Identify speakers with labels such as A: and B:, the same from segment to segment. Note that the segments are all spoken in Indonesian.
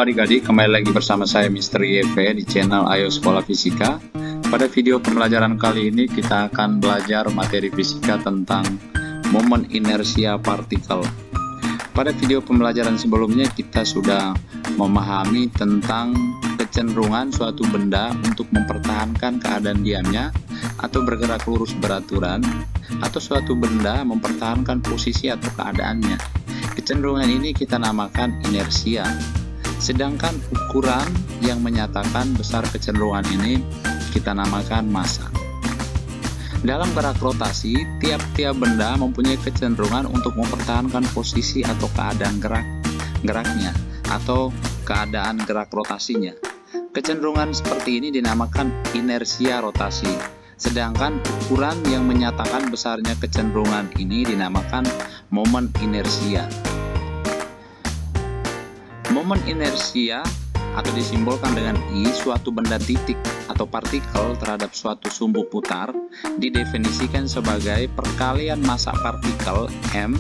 A: Halo adik-adik, kembali lagi bersama saya Mr. YV di channel Ayo Sekolah Fisika. Pada video pembelajaran kali ini kita akan belajar materi fisika tentang momen inersia partikel. Pada video pembelajaran sebelumnya kita sudah memahami tentang kecenderungan suatu benda untuk mempertahankan keadaan diamnya atau bergerak lurus beraturan, atau suatu benda mempertahankan posisi atau keadaannya. Kecenderungan ini kita namakan inersia. Sedangkan ukuran yang menyatakan besar kecenderungan ini kita namakan massa. Dalam gerak rotasi, tiap-tiap benda mempunyai kecenderungan untuk mempertahankan posisi atau keadaan geraknya atau keadaan gerak rotasinya. Kecenderungan seperti ini dinamakan inersia rotasi. Sedangkan ukuran yang menyatakan besarnya kecenderungan ini dinamakan momen inersia. Momen inersia atau disimbolkan dengan I, suatu benda titik atau partikel terhadap suatu sumbu putar didefinisikan sebagai perkalian massa partikel M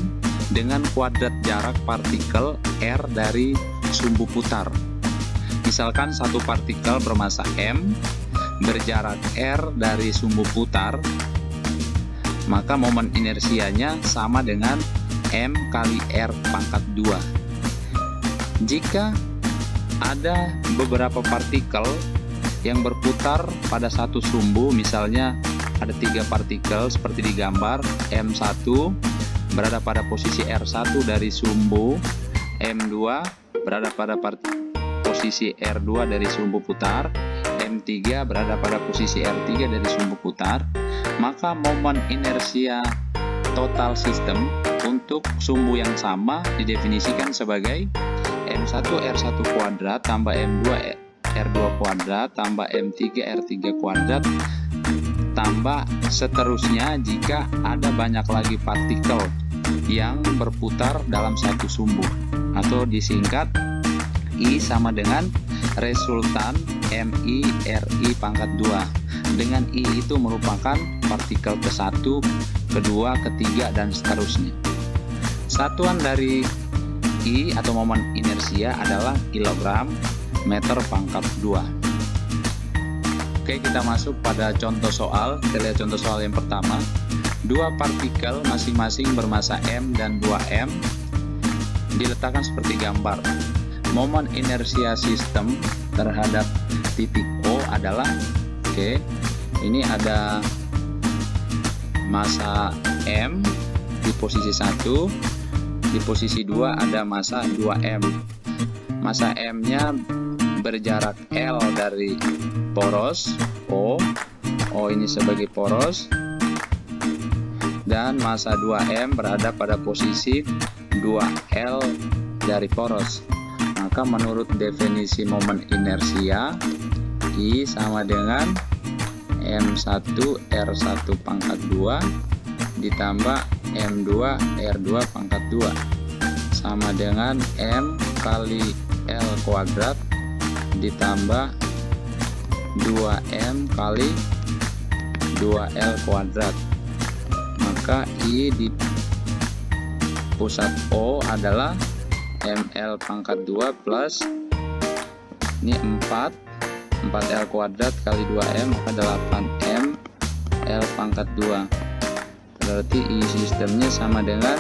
A: dengan kuadrat jarak partikel R dari sumbu putar. Misalkan satu partikel bermassa M berjarak R dari sumbu putar, maka momen inersianya sama dengan M kali R pangkat 2. Jika ada beberapa partikel yang berputar pada satu sumbu, misalnya ada 3 partikel seperti di gambar, M1 berada pada posisi R1 dari sumbu, M2 berada pada posisi R2 dari sumbu putar, M3 berada pada posisi R3 dari sumbu putar, maka momen inersia total sistem untuk sumbu yang sama didefinisikan sebagai M1 R1 kuadrat tambah M2 R2 kuadrat tambah M3 R3 kuadrat tambah seterusnya jika ada banyak lagi partikel yang berputar dalam satu sumbu, atau disingkat I sama dengan resultan MI RI pangkat 2, dengan I itu merupakan partikel ke-1, kedua, ketiga, dan seterusnya. Satuan dari I atau momen inersia adalah kilogram meter pangkat 2. Oke, kita masuk pada contoh soal. Kita lihat contoh soal yang pertama. Dua partikel masing-masing bermassa M dan 2M diletakkan seperti gambar. Momen inersia sistem terhadap titik O adalah, ini ada massa M di posisi 1, di posisi 2 ada massa 2M. Massa M-nya berjarak L dari poros O ini sebagai poros, dan massa 2M berada pada posisi 2L dari poros. Maka menurut definisi momen inersia, I sama dengan M1 R1 pangkat 2 ditambah M2 R2 pangkat 2 sama dengan M kali L kuadrat ditambah 2M kali 2L kuadrat. Maka I di pusat O adalah ML pangkat 2 plus ini 4L kuadrat kali 2M, maka 8M L pangkat 2. Berarti I sistemnya sama dengan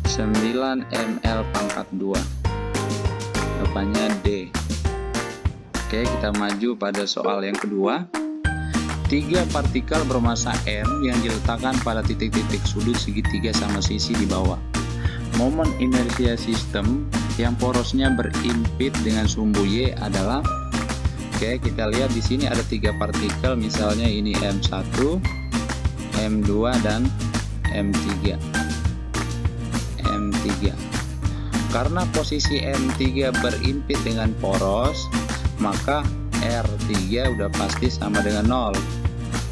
A: 9 ml pangkat 2. Jawabannya D. Oke, kita maju pada soal yang kedua. 3 partikel bermassa M yang diletakkan pada titik-titik sudut segitiga sama sisi di bawah. Momen inersia sistem yang porosnya berimpit dengan sumbu Y adalah, kita lihat di sini ada 3 partikel, misalnya ini M1, M2 dan M3. Karena posisi M3 berimpit dengan poros, maka R3 udah pasti sama dengan 0.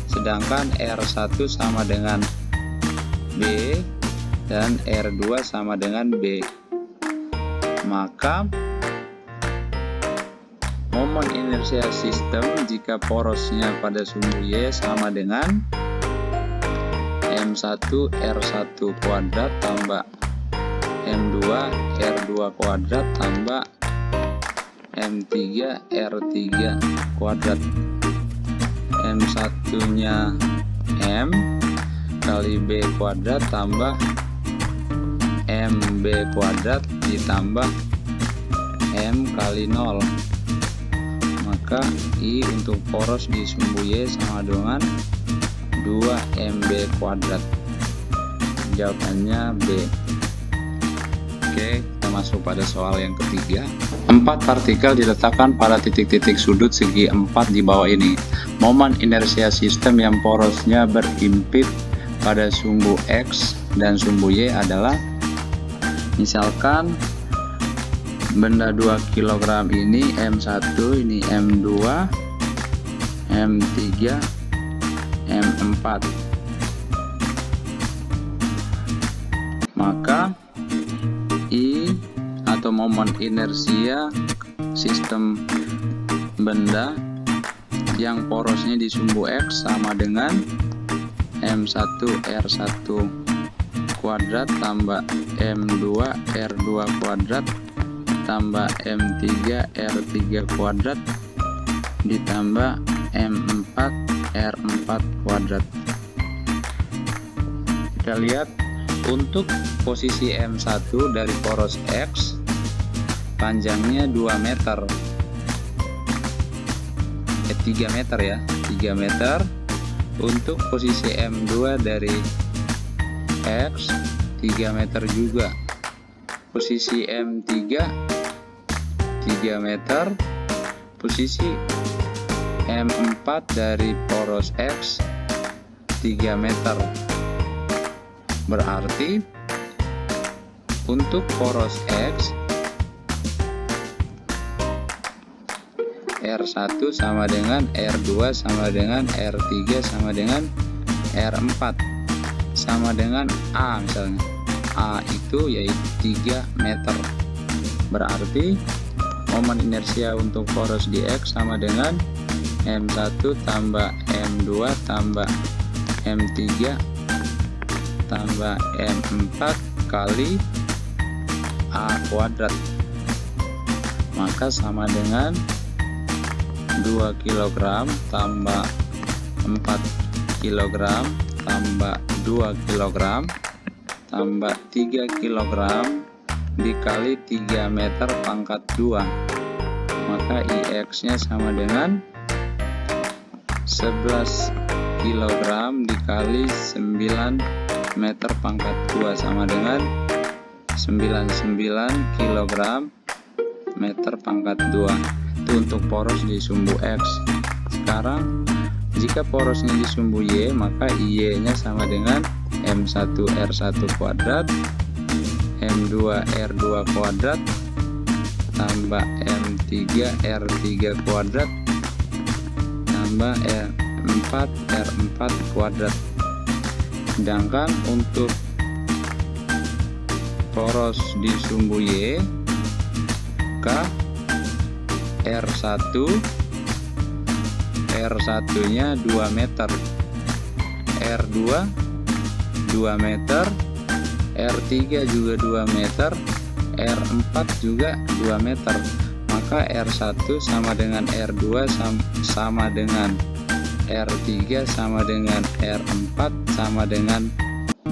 A: Sedangkan R1 sama dengan B dan R2 sama dengan B. Maka momen inersia sistem jika porosnya pada sumbu Y sama dengan M1 R1 kuadrat tambah M2 R2 kuadrat tambah M3 R3 kuadrat. M1 nya M kali B kuadrat tambah MB kuadrat ditambah M kali 0. Maka I untuk poros di sumbu Y sama dengan 2MB kuadrat. Jawabannya B. Oke, kita masuk pada soal yang ketiga. 4 partikel diletakkan pada titik-titik sudut segi 4 di bawah ini. Momen inersia sistem yang porosnya berimpit pada sumbu X dan sumbu Y adalah, misalkan benda 2 kg ini M1, ini M2, M3, M4. Maka I atau momen inersia sistem benda yang porosnya di sumbu X sama dengan M1 R1 kuadrat tambah M2 R2 kuadrat tambah M3 R3 kuadrat ditambah M4 R4 kuadrat. Kita lihat untuk posisi M1 dari poros X panjangnya 2 meter. 3 meter ya, 3 meter. Untuk posisi M2 dari X 3 meter juga. Posisi M3 3 meter. Posisi M4 dari poros X 3 meter. Berarti untuk poros X R1 sama dengan R2 sama dengan R3 sama dengan R4 sama dengan A, misalnya A itu yaitu 3 meter. Berarti momen inersia untuk poros di X sama dengan M1 tambah M2 tambah M3 tambah M4 kali A kuadrat, maka sama dengan 2 kg tambah 4 kg tambah 2 kg tambah 3 kg dikali 3 meter pangkat 2, maka IX nya sama dengan 11 kg dikali 9 meter pangkat 2 sama dengan 99 kg meter pangkat 2. Itu untuk poros di sumbu X. Sekarang jika porosnya di sumbu Y, maka IY nya sama dengan M1 R1 kuadrat M2 R2 kuadrat tambah M3 R3 kuadrat tambah M4 R4 kuadrat. Sedangkan untuk poros di sumbu Y K R1 nya 2 meter, R2 2 meter, R3 juga 2 meter, R4 juga 2 meter. Maka R1 sama dengan R2 sama dengan R3 sama dengan R4 sama dengan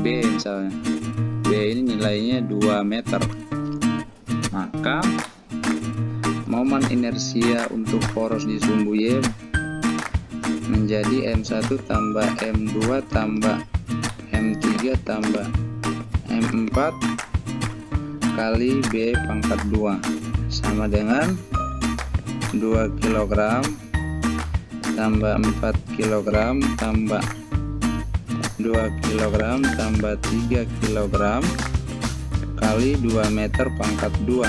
A: B, misalnya B ini nilainya 2 meter. Maka momen inersia untuk poros di sumbu Y menjadi M1 tambah M2 tambah M3 tambah M4 kali B pangkat 2 sama dengan 2 kg tambah 4 kg tambah 2 kg tambah 3 kg kali 2 meter pangkat 2,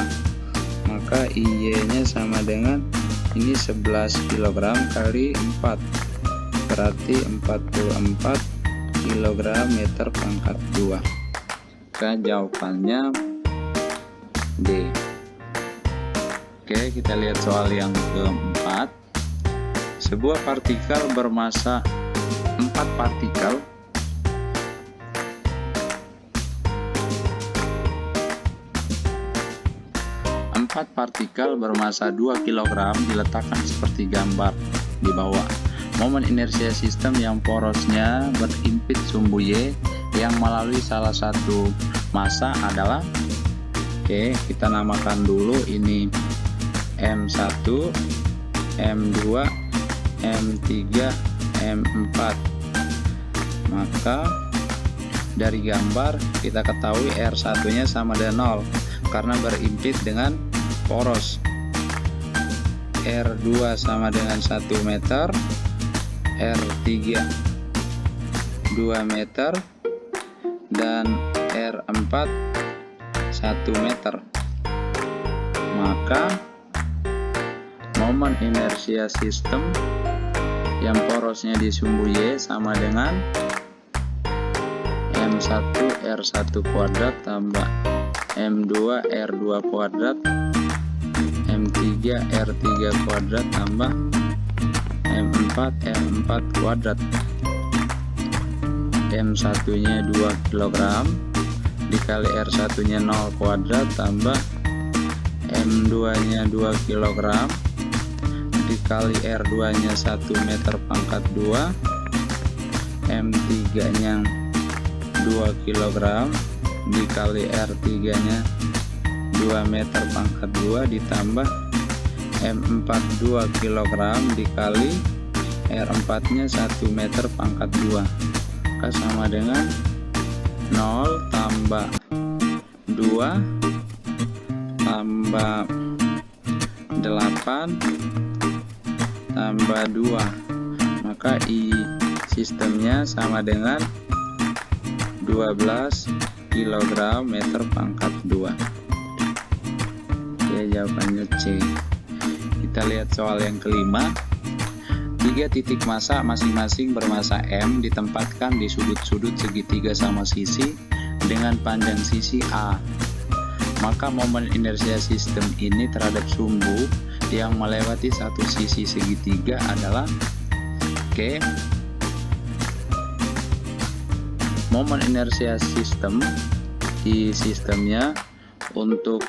A: maka IY nya sama dengan ini 11 kg kali 4, berarti 44 kg meter pangkat 2. Maka jawabannya D. Oke, kita lihat soal yang keempat. Sebuah partikel bermassa 4 partikel 4 partikel bermasa 2 kg diletakkan seperti gambar di bawah. Momen inersia sistem yang porosnya berimpit sumbu Y yang melalui salah satu massa adalah, kita namakan dulu ini M1, M2, M3, M4. Maka dari gambar kita ketahui R1 nya sama dengan 0 karena berimpit dengan poros. R2 sama dengan 1 meter, R3 2 meter, dan R4 1 meter. Maka momen inersia sistem yang porosnya di sumbu Y sama dengan M1 R1 kuadrat tambah M2 R2 kuadrat M3 R3 kuadrat tambah M4 R4 kuadrat. M1 nya 2 kg dikali R1 nya 0 kuadrat tambah M2 nya 2 kg dikali R2 nya 1 meter pangkat 2, M3 nya 2 kg dikali R3 nya 2 meter pangkat 2 ditambah M4 2 kg dikali R4 nya 1 meter pangkat 2, maka sama dengan 0 tambah 2 tambah 8 tambah 2, maka I sistemnya sama dengan 12 kg meter pangkat 2. Oke, jawabannya C. Kita lihat soal yang kelima. 3 titik massa masing-masing bermassa M ditempatkan di sudut-sudut segitiga sama sisi dengan panjang sisi A. Maka momen inersia sistem ini terhadap sumbu yang melewati satu sisi segitiga adalah, momen inersia sistem di sistemnya untuk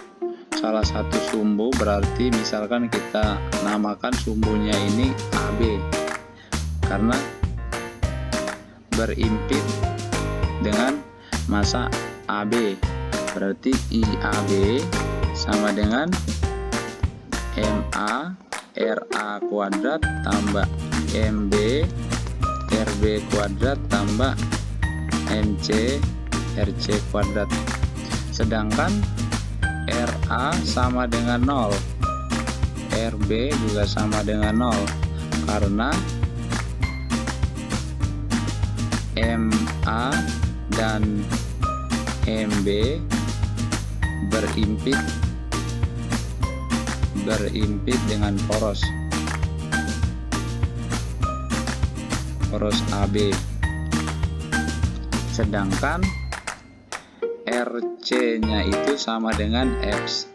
A: salah satu sumbu, berarti misalkan kita namakan sumbunya ini AB karena berimpit dengan massa AB, berarti IAB sama dengan MA RA kuadrat tambah MB RB kuadrat tambah MC RC kuadrat. Sedangkan RA sama dengan 0, RB juga sama dengan 0 karena MA dan MB berimpit dengan poros AB. Sedangkan RC nya itu sama dengan X,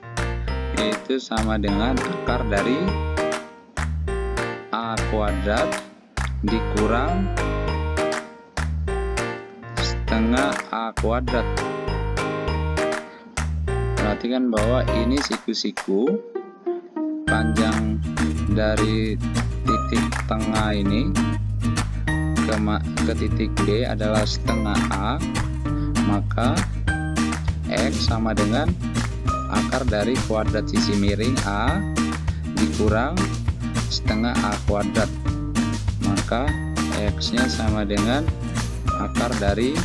A: yaitu sama dengan akar dari A kuadrat dikurang setengah A kuadrat. Perhatikan bahwa ini siku-siku, panjang dari titik tengah ini ke titik B adalah setengah A, maka X sama dengan akar dari kuadrat sisi miring A dikurang setengah A kuadrat, maka X nya sama dengan akar dari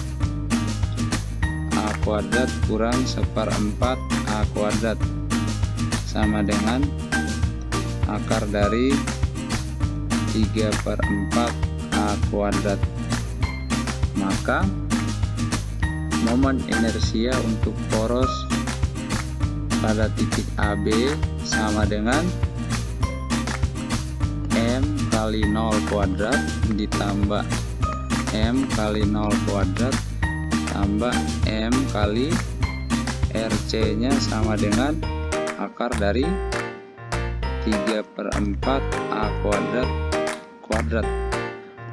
A: A kuadrat kurang 1/4 A kuadrat sama dengan akar dari 3/4 A kuadrat. Maka momen inersia untuk poros pada titik AB sama dengan M kali 0 kuadrat ditambah M kali 0 kuadrat tambah M kali RC nya sama dengan akar dari 3/4 A kuadrat.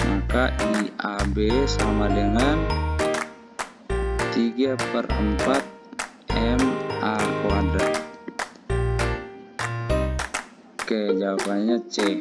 A: Maka IAB sama dengan 3/4 MA kuadrat. Oke, jawabannya C.